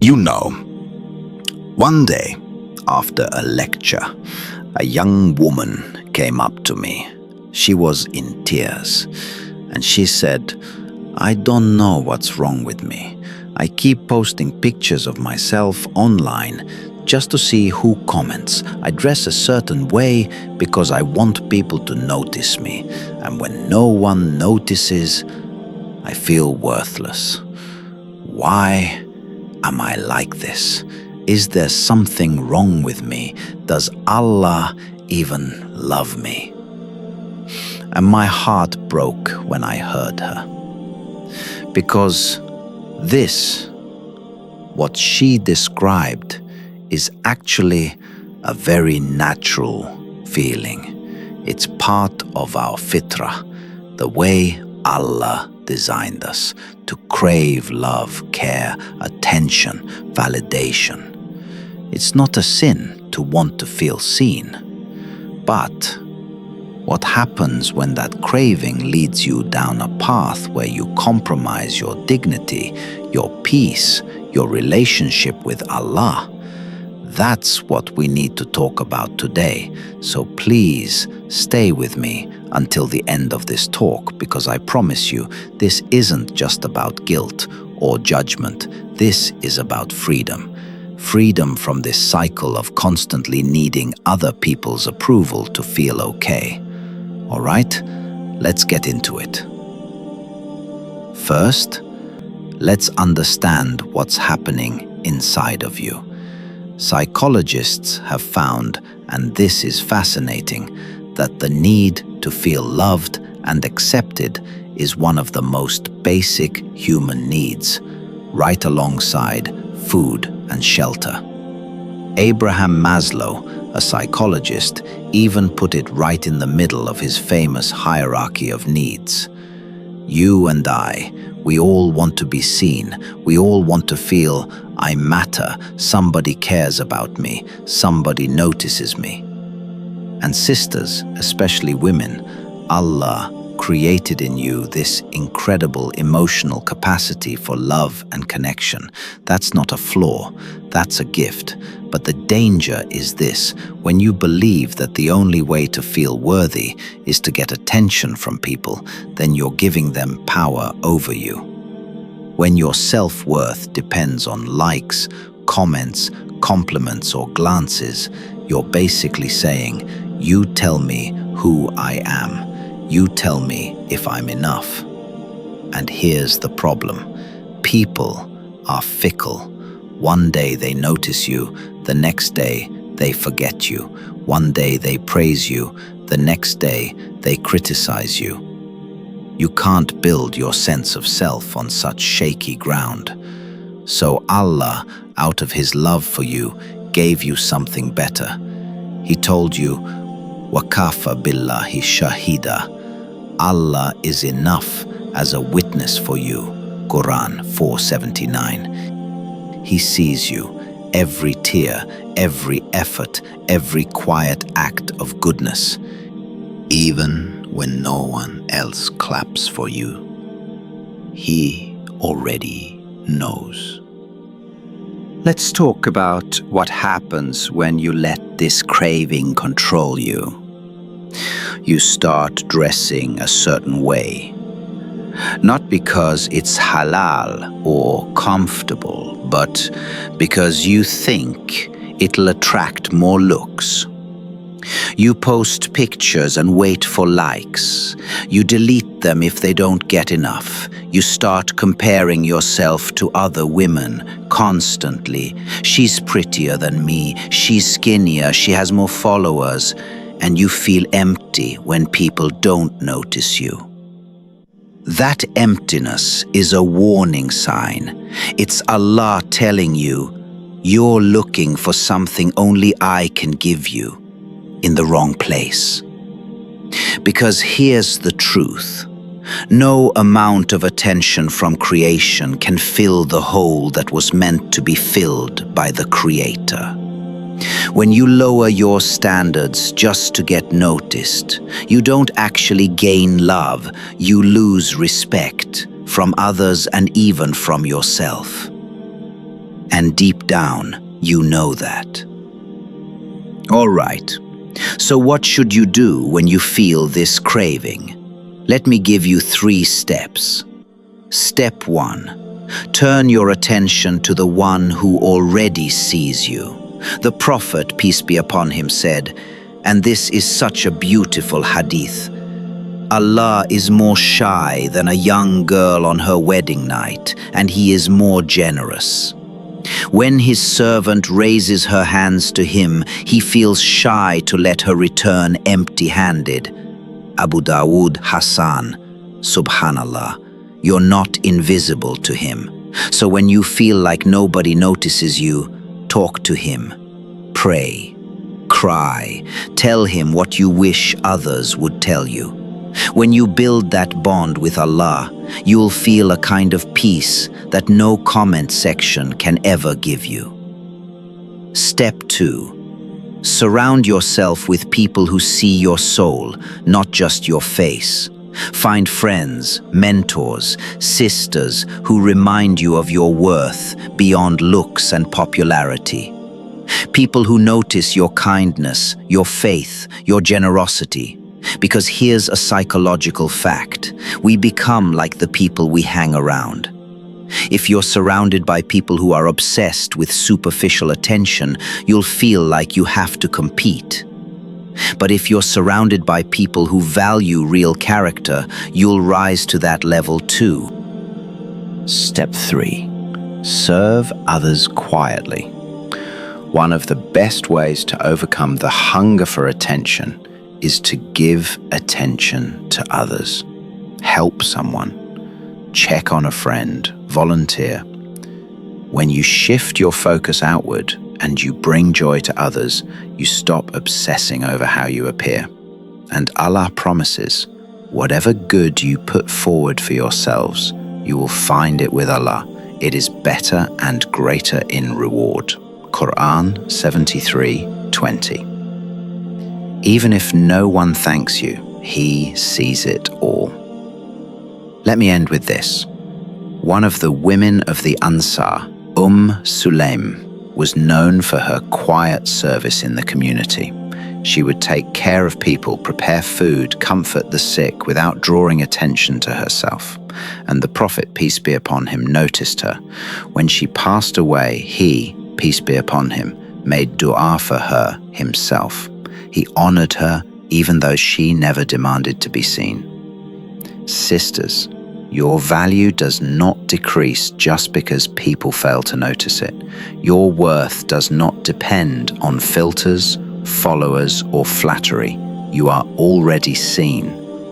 You know, one day after a lecture, a young woman came up to me. She was in tears, and she said, "I don't know what's wrong with me. I keep posting pictures of myself online just to see who comments. I dress a certain way because I want people to notice me. And when no one notices, I feel worthless. Why am I like this? Is there something wrong with me? Does Allah even love me?" And my heart broke when I heard her. Because this, what she described, is actually a very natural feeling. It's part of our Fitrah, the way Allah designed us to crave love, care, attention, validation. It's not a sin to want to feel seen. But what happens when that craving leads you down a path where you compromise your dignity, your peace, your relationship with Allah? That's what we need to talk about today. So please stay with me until the end of this talk, because I promise you, this isn't just about guilt or judgment. This is about freedom. Freedom from this cycle of constantly needing other people's approval to feel okay. All right, let's get into it. First, let's understand what's happening inside of you. Psychologists have found, and this is fascinating, that the need to feel loved and accepted is one of the most basic human needs, right alongside food and shelter. Abraham Maslow, a psychologist, even put it right in the middle of his famous hierarchy of needs. You and I, we all want to be seen. We all want to feel, I matter, somebody cares about me, somebody notices me. And sisters, especially women, Allah created in you this incredible emotional capacity for love and connection. That's not a flaw, that's a gift. But the danger is this: when you believe that the only way to feel worthy is to get attention from people, then you're giving them power over you. When your self-worth depends on likes, comments, compliments, or glances, you're basically saying, "You tell me who I am. You tell me if I'm enough." And here's the problem. People are fickle. One day they notice you, the next day they forget you. One day they praise you, the next day they criticize you. You can't build your sense of self on such shaky ground. So Allah, out of His love for you, gave you something better. He told you, "Wakafa billahi shahida." Allah is enough as a witness for you. Quran 4:79. He sees you, every tear, every effort, every quiet act of goodness, even when no one else claps for you. He already knows. Let's talk about what happens when you let this craving control you. You start dressing a certain way, not because it's halal or comfortable, but because you think it'll attract more looks. You post pictures and wait for likes. You delete them if they don't get enough. You start comparing yourself to other women constantly. She's prettier than me, she's skinnier, she has more followers, and you feel empty when people don't notice you. That emptiness is a warning sign. It's Allah telling you, you're looking for something only I can give you, in the wrong place. Because here's the truth. No amount of attention from creation can fill the hole that was meant to be filled by the Creator. When you lower your standards just to get noticed, you don't actually gain love, you lose respect from others and even from yourself. And deep down, you know that. All right. So what should you do when you feel this craving? Let me give you 3 steps. Step 1. Turn your attention to the one who already sees you. The Prophet, peace be upon him, said, and this is such a beautiful hadith, Allah is more shy than a young girl on her wedding night, and He is more generous. When His servant raises her hands to Him, He feels shy to let her return empty-handed. Abu Dawood Hassan, Subhanallah, you're not invisible to Him. So when you feel like nobody notices you, talk to Him. Pray. Cry. Tell Him what you wish others would tell you. When you build that bond with Allah, you'll feel a kind of peace that no comment section can ever give you. Step 2. Surround yourself with people who see your soul, not just your face. Find friends, mentors, sisters who remind you of your worth beyond looks and popularity. People who notice your kindness, your faith, your generosity. Because here's a psychological fact. We become like the people we hang around. If you're surrounded by people who are obsessed with superficial attention, you'll feel like you have to compete. But if you're surrounded by people who value real character, you'll rise to that level too. Step 3. Serve others quietly. One of the best ways to overcome the hunger for attention is to give attention to others. Help someone. Check on a friend. Volunteer. When you shift your focus outward and you bring joy to others, you stop obsessing over how you appear. And Allah promises, whatever good you put forward for yourselves, you will find it with Allah. It is better and greater in reward. Quran 73:20. Even if no one thanks you, He sees it all. Let me end with this. One of the women of the Ansar, Sulaim, was known for her quiet service in the community. She would take care of people, prepare food, comfort the sick without drawing attention to herself. And the Prophet, peace be upon him, noticed her. When she passed away, he, peace be upon him, made dua for her himself. He honored her even though she never demanded to be seen. Sisters, your value does not decrease just because people fail to notice it. Your worth does not depend on filters, followers, or flattery. You are already seen,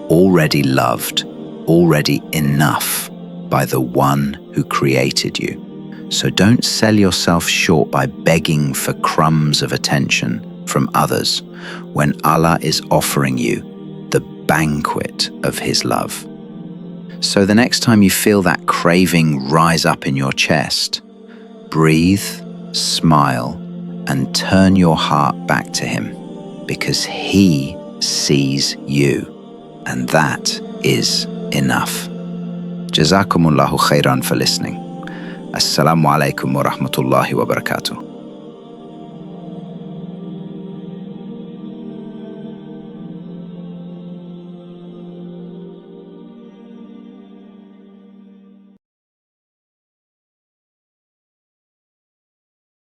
already loved, already enough by the one who created you. So don't sell yourself short by begging for crumbs of attention from others when Allah is offering you the banquet of His love. So the next time you feel that craving rise up in your chest, breathe, smile, and turn your heart back to Him, because He sees you, and that is enough. Jazakumullahu khairan for listening. Assalamu alaikum wa rahmatullahi wa barakatuh.